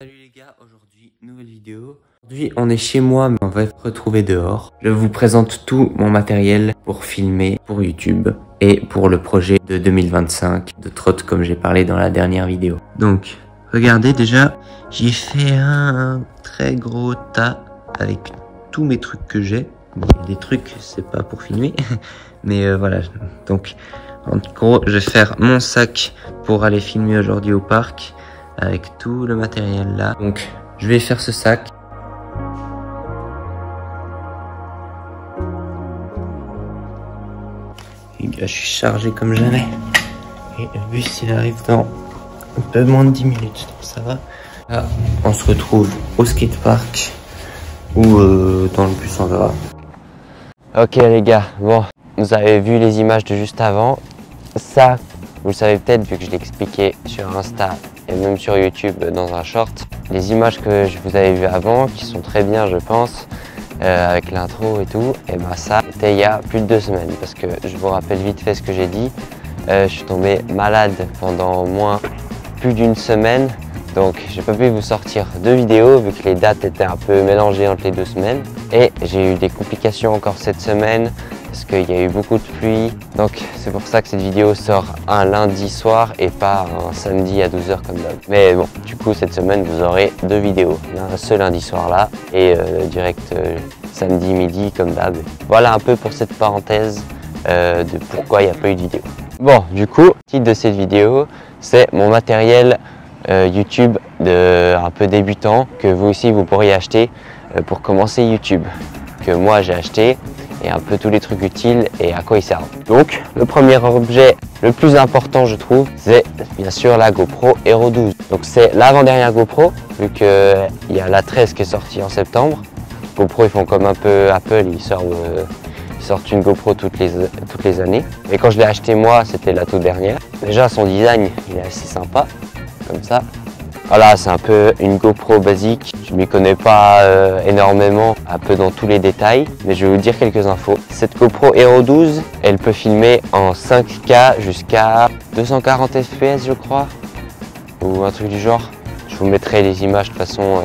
Salut les gars, aujourd'hui nouvelle vidéo. Aujourd'hui on est chez moi mais on va se retrouver dehors. Je vous présente tout mon matériel pour filmer pour YouTube et pour le projet de 2025 de Trot comme j'ai parlé dans la dernière vidéo. Donc regardez déjà, j'ai fait un très gros tas avec tous mes trucs que j'ai. Bon, des trucs c'est pas pour filmer mais voilà. Donc en gros je vais faire mon sac pour aller filmer aujourd'hui au parc. Avec tout le matériel là. Donc je vais faire ce sac. Les gars, je suis chargé comme jamais. Et le bus il arrive dans un peu moins de 10 minutes. Donc ça va. Là on se retrouve au skatepark. Ou dans le bus on verra. Ok les gars, bon, vous avez vu les images de juste avant. Ça, vous le savez peut-être vu que je l'ai expliqué sur Insta et même sur YouTube dans un short. Les images que je vous avais vues avant, qui sont très bien je pense, avec l'intro et tout, et ben ça c'était il y a plus de 2 semaines. Parce que je vous rappelle vite fait ce que j'ai dit, je suis tombé malade pendant plus d'une semaine. Donc j'ai pas pu vous sortir de vidéos vu que les dates étaient un peu mélangées entre les 2 semaines. Et j'ai eu des complications encore cette semaine parce qu'il y a eu beaucoup de pluie. Donc c'est pour ça que cette vidéo sort un lundi soir et pas un samedi à 12 h comme d'hab. Mais bon, du coup cette semaine vous aurez 2 vidéos. Ce lundi soir là et direct samedi midi comme d'hab. Voilà un peu pour cette parenthèse de pourquoi il n'y a pas eu de vidéo. Bon, du coup, le titre de cette vidéo, c'est mon matériel YouTube un peu débutant que vous aussi vous pourriez acheter pour commencer YouTube, que moi j'ai acheté, et un peu tous les trucs utiles et à quoi ils servent. Donc le premier objet le plus important je trouve, c'est bien sûr la GoPro Hero 12. Donc c'est l'avant-dernière GoPro, vu qu'il y a la 13 qui est sortie en septembre. GoPro ils font comme un peu Apple, ils sortent une GoPro toutes les années. Et quand je l'ai acheté moi, c'était la toute dernière. Déjà son design il est assez sympa, comme ça. Voilà, c'est un peu une GoPro basique. Je m'y connais pas énormément, un peu dans tous les détails, mais je vais vous dire quelques infos. Cette GoPro Hero 12, elle peut filmer en 5K jusqu'à 240 fps je crois, ou un truc du genre. Je vous mettrai les images de toute façon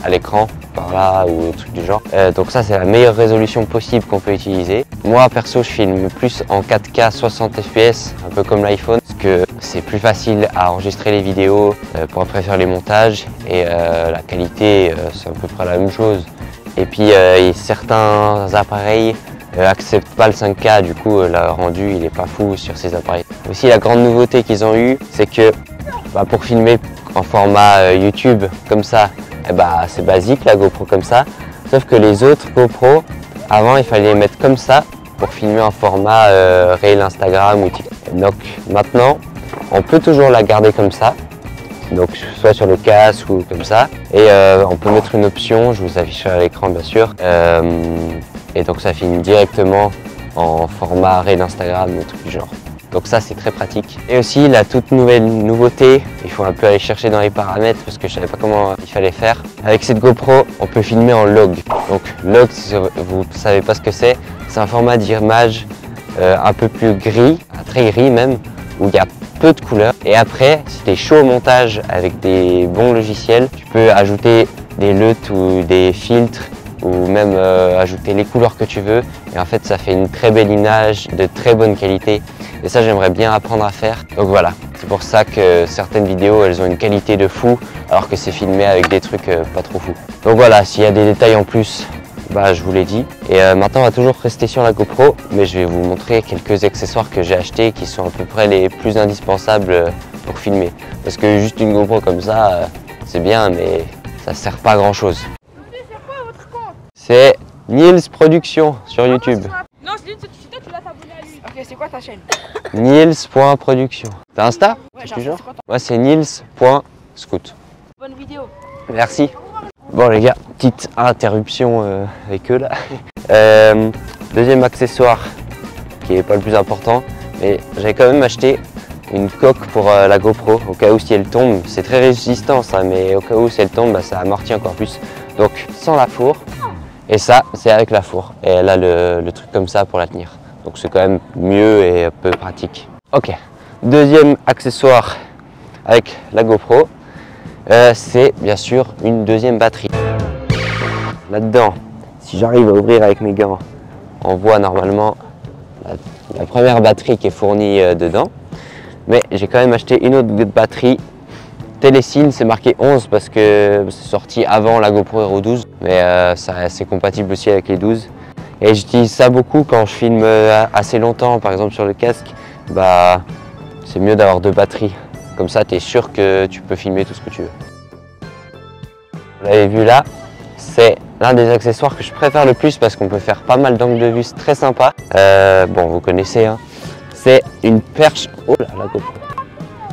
à l'écran, par là, ou un truc du genre. Donc ça c'est la meilleure résolution possible qu'on peut utiliser. Moi perso je filme plus en 4K 60 fps, un peu comme l'iPhone, parce que c'est plus facile à enregistrer les vidéos pour après faire les montages, et la qualité c'est à peu près la même chose. Et puis certains appareils acceptent pas le 5K, du coup le rendu il est pas fou sur ces appareils. Aussi la grande nouveauté qu'ils ont eu, c'est que pour filmer en format YouTube comme ça, c'est basique la GoPro comme ça, sauf que les autres GoPro, avant il fallait les mettre comme ça pour filmer en format Reel Instagram ou TikTok. Donc maintenant on peut toujours la garder comme ça, donc soit sur le casque ou comme ça, et on peut mettre une option, je vous afficherai à l'écran bien sûr, et donc ça filme directement en format Reel Instagram ou truc du genre. Donc ça c'est très pratique. Et aussi la toute nouvelle nouveauté, il faut un peu aller chercher dans les paramètres parce que je savais pas comment il fallait faire. Avec cette GoPro, on peut filmer en log. Donc log, si vous savez pas ce que c'est un format d'image un peu plus gris, très gris même, où il y a peu de couleurs. Et après, si tu es chaud au montage avec des bons logiciels, tu peux ajouter des LUT ou des filtres, ou même ajouter les couleurs que tu veux. Et en fait, ça fait une très belle image de très bonne qualité. Et ça, j'aimerais bien apprendre à faire. Donc voilà, c'est pour ça que certaines vidéos, elles ont une qualité de fou, alors que c'est filmé avec des trucs pas trop fous. Donc voilà, s'il y a des détails en plus, je vous l'ai dit. Et maintenant, on va toujours rester sur la GoPro, mais je vais vous montrer quelques accessoires que j'ai achetés qui sont à peu près les plus indispensables pour filmer. Parce que juste une GoPro comme ça, c'est bien, mais ça sert pas à grand chose. C'est Nils Production sur YouTube. Non, c'est toi, tu l'as abonné à lui. Ok, c'est quoi ta chaîne? Nils.production. T'as Insta? Ouais, genre. Moi, c'est Nils.scout. Bonne vidéo. Merci. Bon, les gars, petite interruption avec eux là. Deuxième accessoire qui est pas le plus important, mais j'avais quand même acheté une coque pour la GoPro au cas où si elle tombe. C'est très résistant ça, mais au cas où si elle tombe, ça amortit encore plus. Donc sans la fourre. Et ça, c'est avec la fourre. Et elle a le truc comme ça pour la tenir. Donc c'est quand même mieux et un peu pratique. Ok, deuxième accessoire avec la GoPro. c'est bien sûr une deuxième batterie. Là-dedans, si j'arrive à ouvrir avec mes gants, on voit normalement la première batterie qui est fournie dedans. Mais j'ai quand même acheté une autre batterie Telecine, c'est marqué 11 parce que c'est sorti avant la GoPro Hero 12, mais c'est compatible aussi avec les 12. Et j'utilise ça beaucoup quand je filme assez longtemps, par exemple sur le casque. Bah, c'est mieux d'avoir 2 batteries. Comme ça, tu es sûr que tu peux filmer tout ce que tu veux. Vous l'avez vu là, c'est l'un des accessoires que je préfère le plus parce qu'on peut faire pas mal d'angles de vue, c'est très sympa. Bon, vous connaissez, hein. C'est une perche. Oh là, la GoPro.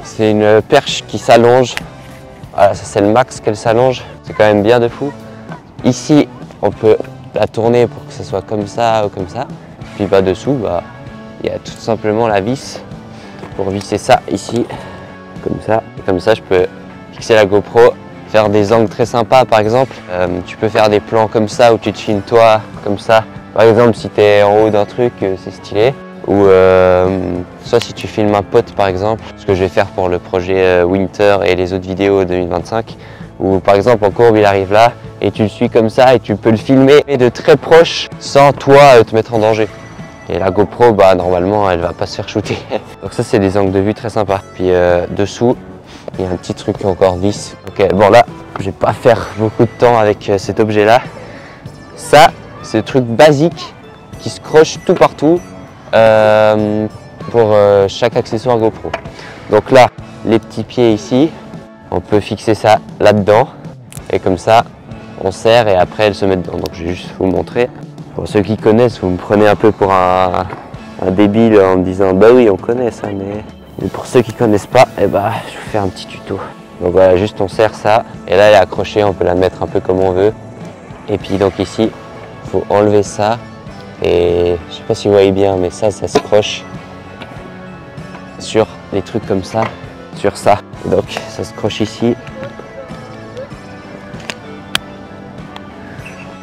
C'est une perche qui s'allonge. Voilà, ça c'est le max qu'elle s'allonge. C'est quand même bien de fou. Ici, on peut la tourner pour que ce soit comme ça ou comme ça. Puis bah, dessous, bah, il y a tout simplement la vis pour visser ça ici, comme ça. Et comme ça, je peux fixer la GoPro, faire des angles très sympas par exemple. Tu peux faire des plans comme ça où tu te filmes toi, comme ça. Par exemple, si tu es en haut d'un truc, c'est stylé. Ou soit si tu filmes un pote par exemple, ce que je vais faire pour le projet Winter et les autres vidéos 2025, ou par exemple en courbe il arrive là et tu le suis comme ça et tu peux le filmer de très proche sans toi te mettre en danger. Et la GoPro, bah normalement elle va pas se faire shooter. Donc ça c'est des angles de vue très sympas. Puis dessous il y a un petit truc encore vis. Ok, bon là je vais pas faire beaucoup de temps avec cet objet là. Ça c'est le truc basique qui se croche tout partout. Pour chaque accessoire GoPro. Donc là, les petits pieds ici, on peut fixer ça là-dedans et comme ça, on serre et après elle se met dedans. Donc je vais juste vous montrer. Pour ceux qui connaissent, vous me prenez un peu pour un débile en me disant bah oui on connaît ça, mais pour ceux qui connaissent pas, eh bah, je vous fais un petit tuto. Donc voilà, juste on serre ça et là elle est accrochée, on peut la mettre un peu comme on veut. Et puis donc ici, il faut enlever ça. Et je sais pas si vous voyez bien, mais ça se croche sur des trucs comme ça, sur ça. Et donc ça se croche ici.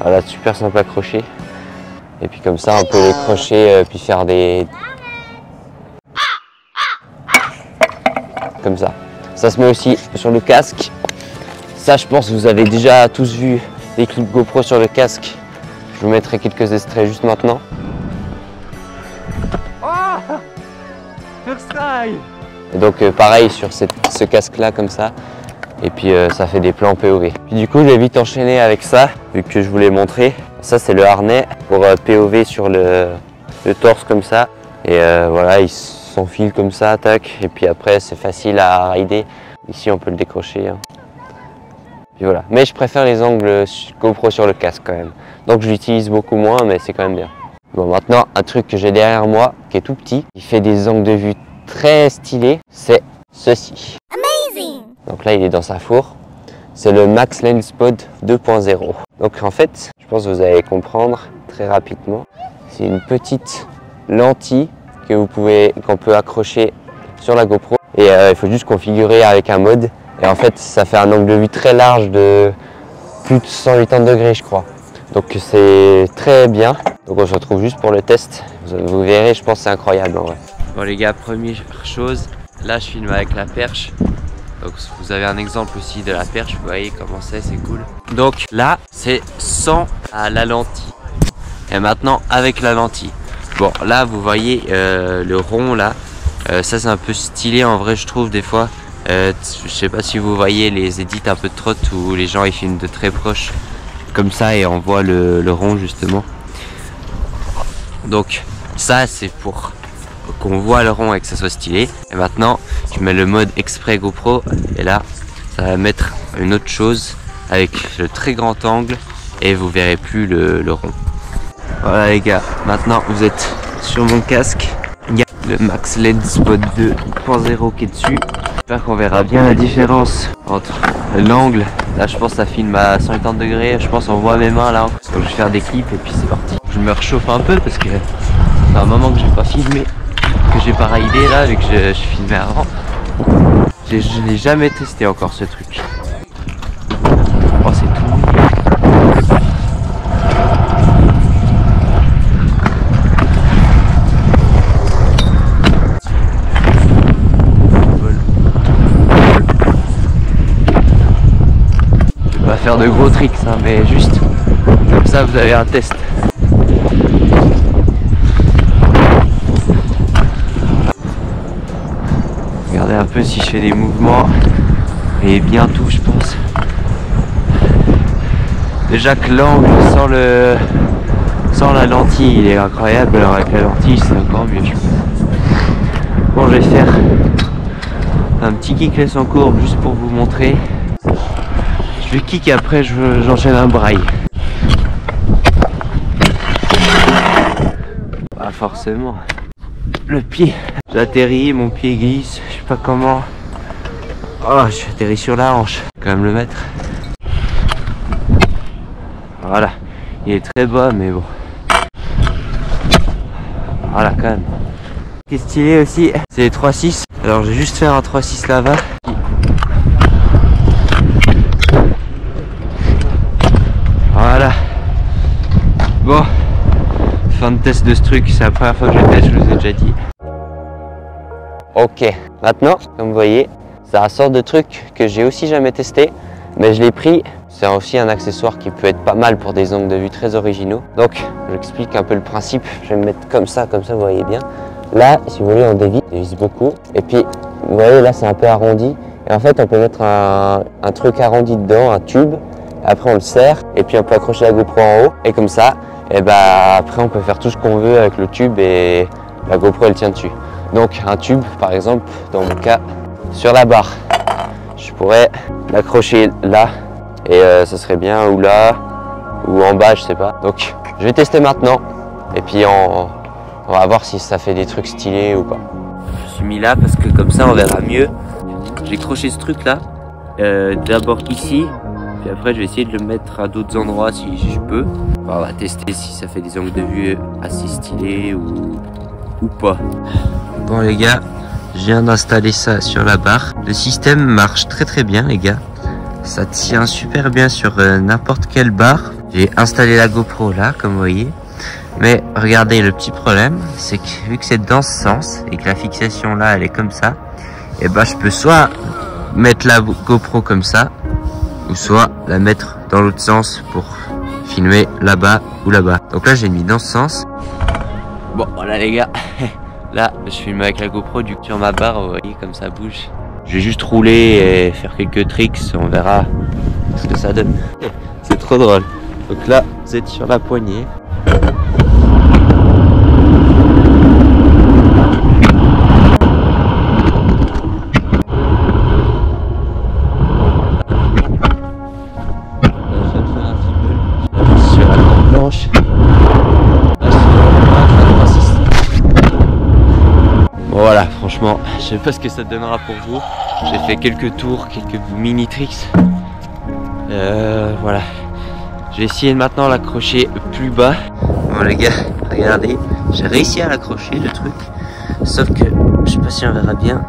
Voilà, super simple à crocher. Et puis comme ça, on peut les crocher puis faire des... Comme ça. Ça se met aussi sur le casque. Ça, je pense que vous avez déjà tous vu des clips GoPro sur le casque. Je vous mettrai quelques extraits juste maintenant. Et donc pareil sur ce casque là comme ça. Et puis ça fait des plans POV. Puis du coup je vais vite enchaîner avec ça, vu que je vous l'ai montré. Ça c'est le harnais pour POV sur le torse comme ça. Et voilà, il s'enfile comme ça, tac. Et puis après c'est facile à rider. Ici on peut le décrocher. Hein. Puis voilà. Mais je préfère les angles GoPro sur le casque quand même. Donc je l'utilise beaucoup moins, mais c'est quand même bien. Bon, maintenant, un truc que j'ai derrière moi, qui est tout petit, qui fait des angles de vue très stylés, c'est ceci. Amazing. Donc là, il est dans sa four. C'est le Max Lens Pod 2.0. Donc en fait, je pense que vous allez comprendre très rapidement. C'est une petite lentille qu'on peut accrocher sur la GoPro. Et il faut juste configurer avec un mode. Et en fait, ça fait un angle de vue très large de plus de 180 degrés, je crois. Donc c'est très bien. Donc on se retrouve juste pour le test. Vous verrez, je pense que c'est incroyable en vrai. Bon les gars, première chose, là je filme avec la perche. Donc vous avez un exemple aussi de la perche, vous voyez comment c'est cool. Donc là, c'est sans à la lentille. Et maintenant avec la lentille. Bon là, vous voyez le rond là. Ça c'est un peu stylé en vrai, je trouve des fois. Je sais pas si vous voyez les edits un peu de trotte où les gens ils filment de très proche. Comme ça et on voit le rond justement. Donc ça c'est pour qu'on voit le rond et que ça soit stylé. Et maintenant je mets le mode exprès GoPro et là ça va mettre une autre chose avec le très grand angle et vous verrez plus le rond. Voilà les gars, maintenant vous êtes sur mon casque. Il y a le Max Lens Pod 2.0 qui est dessus. J'espère qu'on verra bien la différence entre l'angle. Là je pense que ça filme à 180 degrés, je pense on voit mes mains là. Donc je vais faire des clips et puis c'est parti. Je me réchauffe un peu parce que ça fait un moment que j'ai pas filmé, que j'ai pas raidé là vu que je filmais avant. Je n'ai jamais testé encore ce truc. Oh c'est tout. pas faire de gros tricks, hein, mais juste comme ça vous avez un test. Regardez un peu si je fais des mouvements et bien tout, je pense. Déjà que l'angle sans la lentille il est incroyable, alors avec la lentille c'est encore mieux, je pense. Bon, je vais faire un petit kick laisse en courbe juste pour vous montrer. Je vais kick et après j'enchaîne un braille. Pas forcément. Le pied, j'atterris, mon pied glisse, je sais pas comment. Oh, je atterris sur la hanche, quand même le mettre. Voilà, il est très bas mais bon. Voilà quand même. Ce qui est stylé aussi, c'est les 3-6. Alors je vais juste faire un 3-6 là-bas. Voilà. Bon, fin de test de ce truc, c'est la première fois que je le teste, je vous ai déjà dit. Ok, maintenant, comme vous voyez, c'est un sort de truc que j'ai aussi jamais testé, mais je l'ai pris. C'est aussi un accessoire qui peut être pas mal pour des angles de vue très originaux. Donc, j'explique un peu le principe. Je vais me mettre comme ça, vous voyez bien. Là, si vous voulez, on dévisse beaucoup. Et puis, vous voyez, là, c'est un peu arrondi. Et en fait, on peut mettre un truc arrondi dedans, un tube. Après, on le serre. Et puis, on peut accrocher la GoPro en haut. Et comme ça, et bah, après, on peut faire tout ce qu'on veut avec le tube et la GoPro, elle tient dessus. Donc, un tube, par exemple, dans mon cas, sur la barre. Je pourrais l'accrocher là. Et ça serait bien, ou là, ou en bas, je sais pas. Donc, je vais tester maintenant. Et puis, on va voir si ça fait des trucs stylés ou pas. Je suis mis là parce que comme ça, on verra mieux. J'ai accroché ce truc là. D'abord ici. Puis après, je vais essayer de le mettre à d'autres endroits si je peux. Enfin, on va tester si ça fait des angles de vue assez stylés ou pas. Bon, les gars, je viens d'installer ça sur la barre. Le système marche très bien, les gars. Ça tient super bien sur n'importe quelle barre. J'ai installé la GoPro là, comme vous voyez. Mais regardez, le petit problème, c'est que vu que c'est dans ce sens et que la fixation là, elle est comme ça, et ben je peux soit mettre la GoPro comme ça, ou soit la mettre dans l'autre sens pour filmer là-bas ou là-bas. Donc là, j'ai mis dans ce sens. Bon, voilà les gars. Là, je filme avec la GoPro du coup sur ma barre, vous voyez comme ça bouge. Je vais juste rouler et faire quelques tricks, on verra ce que ça donne. C'est trop drôle. Donc là, vous êtes sur la poignée. Sur la corde blanche. Bon voilà, franchement, je sais pas ce que ça donnera pour vous. J'ai fait quelques tours, quelques mini tricks. Voilà. Je vais essayer maintenant l'accrocher plus bas. Bon les gars, regardez, j'ai réussi à l'accrocher le truc. Sauf que, je sais pas si on verra bien,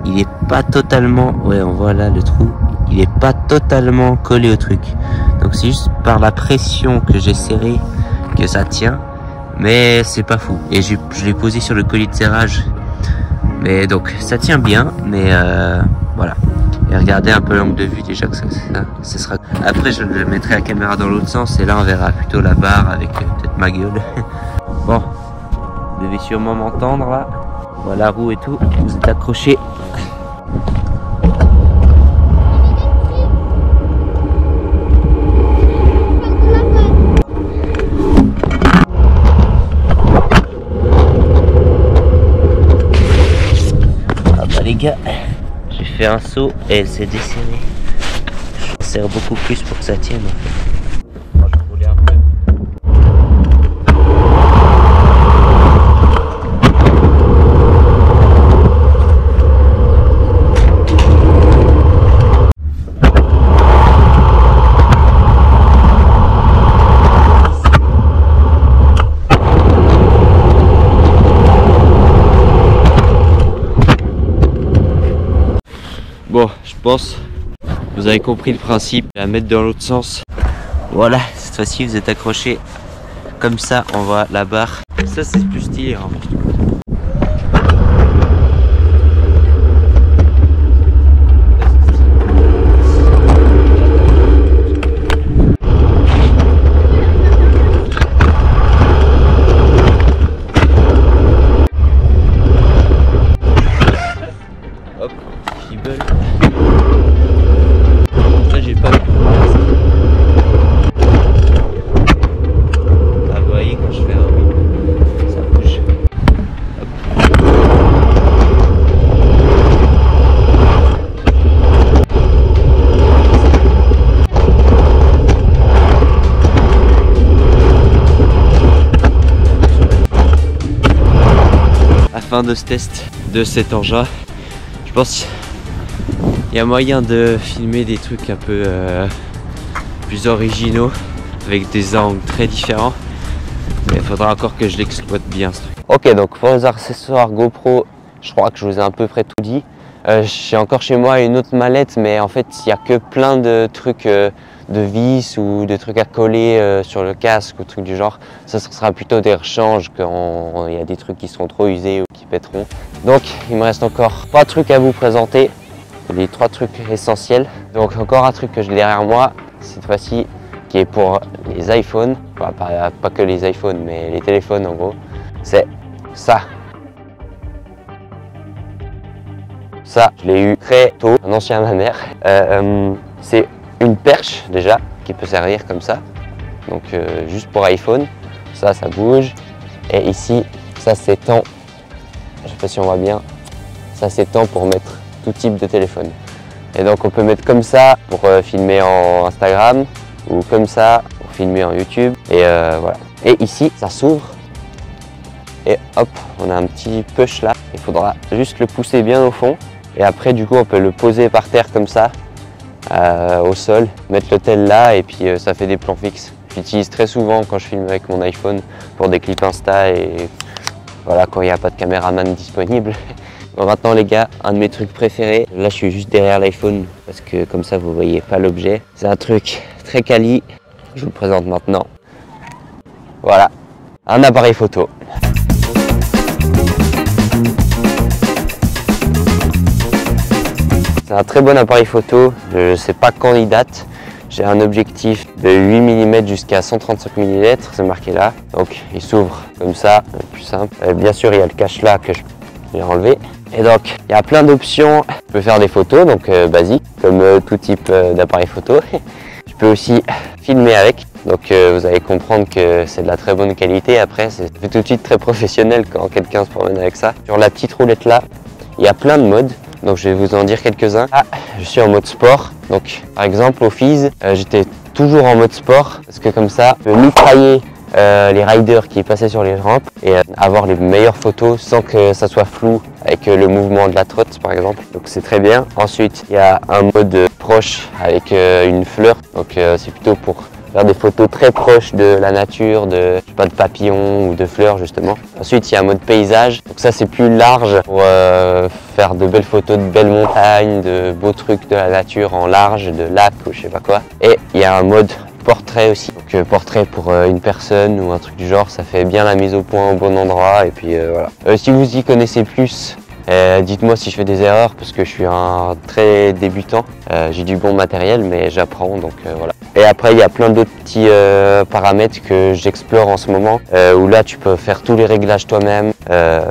il est pas totalement, ouais on voit là le trou, il est pas totalement collé au truc. Donc c'est juste par la pression que j'ai serré que ça tient. Mais c'est pas fou. Et je l'ai posé sur le collier de serrage. Mais donc ça tient bien, mais voilà. Et regardez un peu l'angle de vue déjà que ça sera. Après je mettrai la caméra dans l'autre sens et là on verra plutôt la barre avec peut-être ma gueule. Bon, vous devez sûrement m'entendre là. Voilà la roue et tout. Vous êtes accrochés. Les gars, j'ai fait un saut et elle s'est desserrée. Je serre beaucoup plus pour que ça tienne en fait. Moi, je vais rouler un peu. Bon, je pense vous avez compris le principe, la mettre dans l'autre sens. Voilà, cette fois-ci vous êtes accroché comme ça, on voit la barre. Ça c'est plus stylé en fait. fin de ce test de cet engin. Je pense qu'il y a moyen de filmer des trucs un peu plus originaux avec des angles très différents. Mais il faudra encore que je l'exploite bien ce truc. Ok, donc pour les accessoires GoPro, je crois que je vous ai à peu près tout dit. J'ai encore chez moi une autre mallette, mais en fait il n'y a que plein de trucs de vis ou de trucs à coller sur le casque ou trucs du genre. Ça sera plutôt des rechanges quand il y a des trucs qui seront trop usés ou qui pèteront. Donc il me reste encore 3 trucs à vous présenter, les 3 trucs essentiels. Donc encore un truc que j'ai derrière moi, cette fois-ci, qui est pour les iPhones, enfin, pas que les iPhones, mais les téléphones en gros, c'est ça. Ça, je l'ai eu très tôt, un ancien à ma mère. C'est une perche déjà, qui peut servir comme ça. Donc juste pour iPhone, ça bouge. Et ici, ça s'étend, je sais pas si on voit bien, ça s'étend pour mettre tout type de téléphone. Et donc on peut mettre comme ça pour filmer en Instagram, ou comme ça pour filmer en YouTube. Et voilà. Et ici, ça s'ouvre. Et hop, on a un petit push là. Il faudra juste le pousser bien au fond. Et après, du coup, on peut le poser par terre comme ça, au sol, mettre le tel là, et puis ça fait des plans fixes. J'utilise très souvent quand je filme avec mon iPhone pour des clips Insta et voilà, quand il n'y a pas de caméraman disponible. Bon, maintenant les gars, un de mes trucs préférés. Là, je suis juste derrière l'iPhone parce que comme ça, vous voyez pas l'objet. C'est un truc très quali. Je vous le présente maintenant. Voilà, un appareil photo. C'est un très bon appareil photo, je ne sais pas quand il date. J'ai un objectif de 8 mm jusqu'à 135 mm, c'est marqué là. Donc il s'ouvre comme ça, le plus simple. Bien sûr, il y a le cache là que je vais enlever. Et donc il y a plein d'options. Je peux faire des photos, donc basiques, comme tout type d'appareil photo. Je peux aussi filmer avec. Donc vous allez comprendre que c'est de la très bonne qualité. Après, ça fait tout de suite très professionnel quand quelqu'un se promène avec ça. Sur la petite roulette là, il y a plein de modes. Donc je vais vous en dire quelques-uns. Ah, je suis en mode sport. Donc par exemple au FIS, j'étais toujours en mode sport parce que comme ça, je peux mitrailler les riders qui passaient sur les rampes et avoir les meilleures photos sans que ça soit flou avec le mouvement de la trotte par exemple. Donc c'est très bien. Ensuite, il y a un mode proche avec une fleur. Donc c'est plutôt pour faire des photos très proches de la nature, de, je sais pas, de papillons ou de fleurs justement. Ensuite, il y a un mode paysage. Donc ça, c'est plus large pour faire de belles photos de belles montagnes, de beaux trucs de la nature en large, de lacs ou je sais pas quoi. Et il y a un mode portrait aussi. Donc portrait pour une personne ou un truc du genre, ça fait bien la mise au point au bon endroit. Et puis voilà. Si vous y connaissez plus, dites-moi si je fais des erreurs parce que je suis un très débutant. J'ai du bon matériel mais j'apprends donc voilà. Et après il y a plein d'autres petits paramètres que j'explore en ce moment où là tu peux faire tous les réglages toi-même.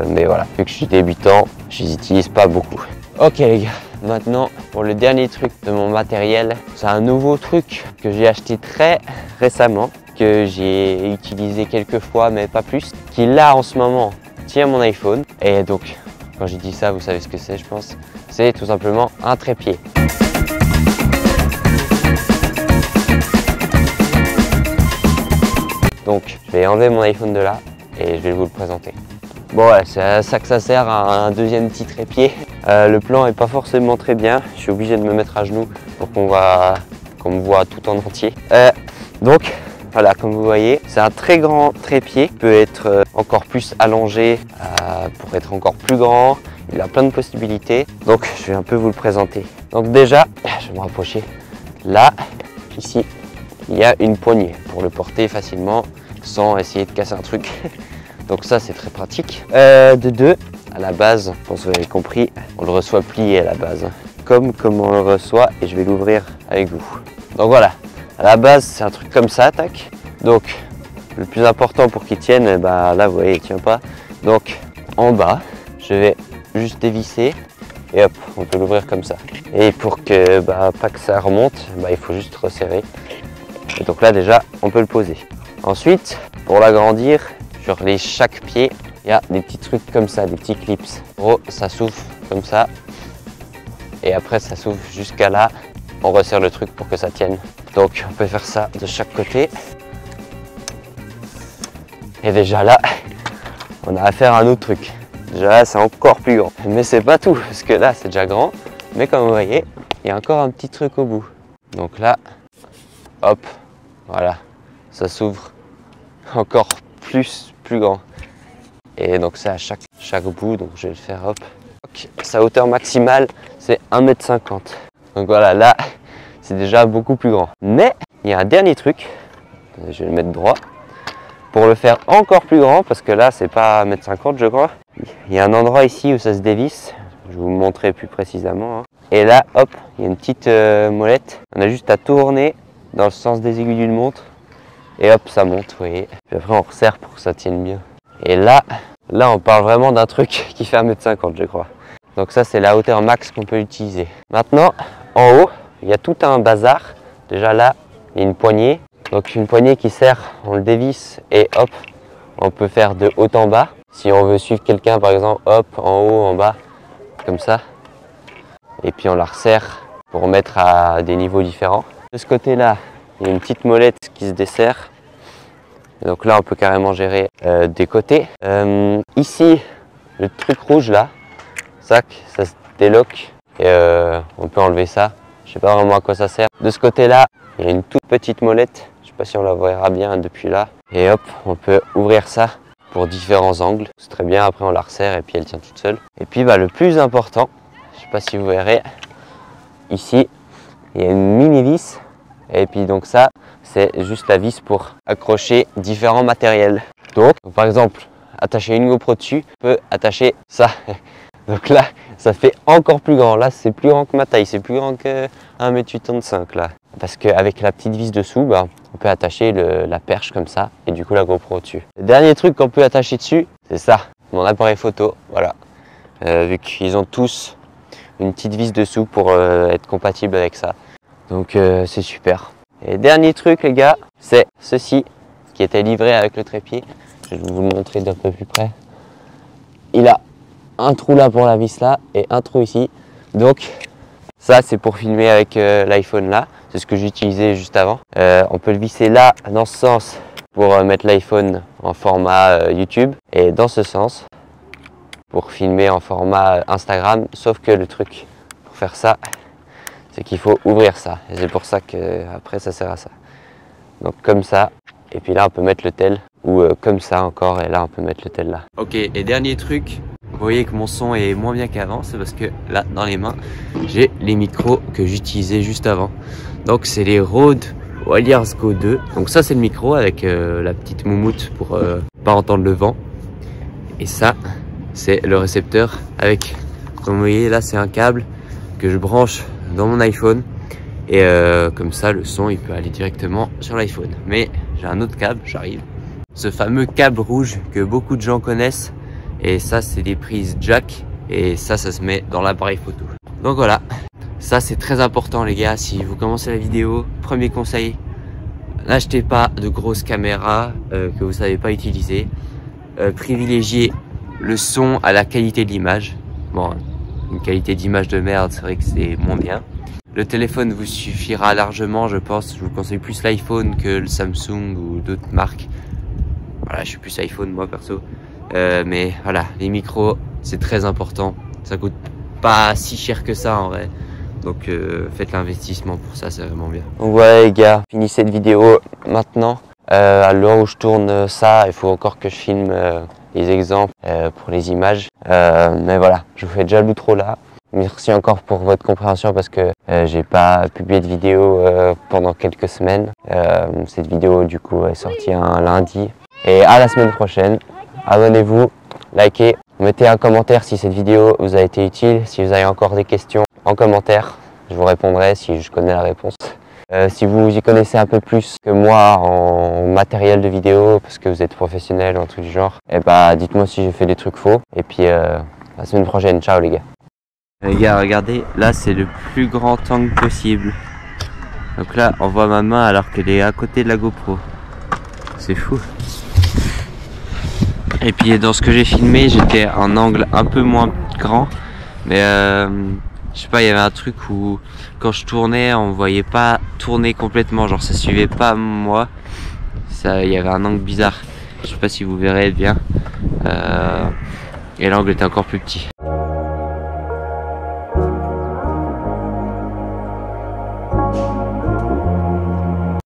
Mais voilà, vu que je suis débutant, je les utilise pas beaucoup. Ok les gars, maintenant pour le dernier truc de mon matériel, c'est un nouveau truc que j'ai acheté très récemment, que j'ai utilisé quelques fois mais pas plus, qui là en ce moment tient mon iPhone. Et donc quand j'ai dit ça, vous savez ce que c'est, je pense. C'est tout simplement un trépied. Donc, je vais enlever mon iPhone de là et je vais vous le présenter. Bon, ouais, c'est à ça que ça sert, un deuxième petit trépied. Le plan est pas forcément très bien. Je suis obligé de me mettre à genoux pour qu'on me voit tout en entier. Donc, voilà, comme vous voyez, c'est un très grand trépied. Il peut être encore plus allongé pour être encore plus grand. Il a plein de possibilités. Donc, je vais un peu vous le présenter. Donc déjà, je vais me rapprocher. Là, ici, il y a une poignée pour le porter facilement sans essayer de casser un truc. Donc ça, c'est très pratique. De deux, à la base, je pense que vous avez compris, on le reçoit plié à la base. Comme on le reçoit et je vais l'ouvrir avec vous. Donc voilà. À la base, c'est un truc comme ça, tac. Donc, le plus important pour qu'il tienne, bah, là, vous voyez, il tient pas. Donc, en bas, je vais juste dévisser et hop, on peut l'ouvrir comme ça. Et pour que, pas que ça remonte, il faut juste resserrer. Et donc là, déjà, on peut le poser. Ensuite, pour l'agrandir, sur chaque pied, il y a des petits trucs comme ça, des petits clips. En gros, ça s'ouvre comme ça. Et après, ça s'ouvre jusqu'à là. On resserre le truc pour que ça tienne. Donc on peut faire ça de chaque côté. Et déjà là, on a affaire à un autre truc. Déjà là, c'est encore plus grand. Mais c'est pas tout, parce que là, c'est déjà grand. Mais comme vous voyez, il y a encore un petit truc au bout. Donc là, hop, voilà, ça s'ouvre encore plus grand. Et donc c'est à chaque bout, donc je vais le faire, hop. Sa hauteur maximale, c'est 1,50 m. Donc voilà, là, c'est déjà beaucoup plus grand. Mais il y a un dernier truc, je vais le mettre droit, pour le faire encore plus grand, parce que là, c'est pas 1,50 m, je crois. Il y a un endroit ici où ça se dévisse, je vais vous montrer plus précisément. Et là, hop, il y a une petite molette. On a juste à tourner dans le sens des aiguilles d'une montre. Et hop, ça monte, vous voyez. Puis après, on resserre pour que ça tienne bien. Et là, on parle vraiment d'un truc qui fait 1,50 m, je crois. Donc ça, c'est la hauteur max qu'on peut utiliser. Maintenant, en haut, il y a tout un bazar. Déjà là, il y a une poignée. Donc une poignée qui sert, on le dévisse et hop, on peut faire de haut en bas. Si on veut suivre quelqu'un, par exemple, hop, en haut, en bas, comme ça. Et puis on la resserre pour mettre à des niveaux différents. De ce côté-là, il y a une petite molette qui se desserre. Donc là, on peut carrément gérer des côtés. Ici, le truc rouge là, ça se déloque et on peut enlever ça. Je sais pas vraiment à quoi ça sert. De ce côté-là, il y a une toute petite molette. Je sais pas si on la verra bien depuis là. Et hop, on peut ouvrir ça pour différents angles. C'est très bien. Après, on la resserre et puis elle tient toute seule. Et puis, le plus important, je sais pas si vous verrez, ici, il y a une mini vis. Et puis donc ça, c'est juste la vis pour accrocher différents matériels. Donc par exemple, attacher une GoPro dessus, on peut attacher ça. Donc là, ça fait encore plus grand. Là, c'est plus grand que ma taille, c'est plus grand que 1,85 m là. Parce qu'avec la petite vis dessous, on peut attacher la perche comme ça et du coup la GoPro dessus. Le dernier truc qu'on peut attacher dessus, c'est ça, mon appareil photo. Voilà, vu qu'ils ont tous une petite vis dessous pour être compatible avec ça. Donc c'est super. Et dernier truc les gars, c'est ceci qui était livré avec le trépied. Je vais vous le montrer d'un peu plus près. Il a un trou là pour la vis là et un trou ici. Donc ça c'est pour filmer avec l'iPhone là. C'est ce que j'utilisais juste avant. On peut le visser là dans ce sens pour mettre l'iPhone en format YouTube et dans ce sens pour filmer en format Instagram. Sauf que le truc pour faire ça, c'est qu'il faut ouvrir ça et c'est pour ça que après ça sert à ça. Donc comme ça, et puis là on peut mettre le tel ou comme ça encore et là on peut mettre le tel là. Ok, et dernier truc, vous voyez que mon son est moins bien qu'avant, c'est parce que là dans les mains j'ai les micros que j'utilisais juste avant. Donc c'est les Rode Wireless Go 2. Donc ça c'est le micro avec la petite moumoute pour pas entendre le vent. Et ça c'est le récepteur avec, comme vous voyez là c'est un câble que je branche dans mon iPhone et comme ça le son il peut aller directement sur l'iPhone. Mais j'ai un autre câble, j'arrive. Ce fameux câble rouge que beaucoup de gens connaissent et ça c'est des prises jack et ça se met dans l'appareil photo. Donc voilà, ça c'est très important les gars. Si vous commencez la vidéo, premier conseil, n'achetez pas de grosses caméras que vous savez pas utiliser. Privilégiez le son à la qualité de l'image. Bon, une qualité d'image de merde, c'est vrai que c'est moins bien. Le téléphone vous suffira largement, je pense. Je vous conseille plus l'iPhone que le Samsung ou d'autres marques. Voilà, je suis plus iPhone moi perso. Mais voilà, les micros, c'est très important. Ça coûte pas si cher que ça en vrai. Donc faites l'investissement pour ça, c'est vraiment bien. Donc voilà les gars, finis cette vidéo maintenant. À l'heure où je tourne ça, il faut encore que je filme les exemples pour les images. Mais voilà, je vous fais déjà l'outro là. Merci encore pour votre compréhension parce que j'ai pas publié de vidéo pendant quelques semaines. Cette vidéo du coup est sortie un lundi. Et à la semaine prochaine. Abonnez-vous, likez, mettez un commentaire si cette vidéo vous a été utile. Si vous avez encore des questions en commentaire, je vous répondrai si je connais la réponse. Si vous y connaissez un peu plus que moi en matériel de vidéo parce que vous êtes professionnel ou un truc du genre, et dites-moi si j'ai fait des trucs faux. Et puis la semaine prochaine, ciao les gars. Les gars, regardez, là c'est le plus grand angle possible. Donc là, on voit ma main alors qu'elle est à côté de la GoPro. C'est fou. Et puis dans ce que j'ai filmé, j'étais à un angle un peu moins grand. Mais je sais pas, il y avait un truc où quand je tournais, on voyait pas tourner complètement. Genre ça suivait pas moi. Il y avait un angle bizarre. Je sais pas si vous verrez bien. Et l'angle était encore plus petit.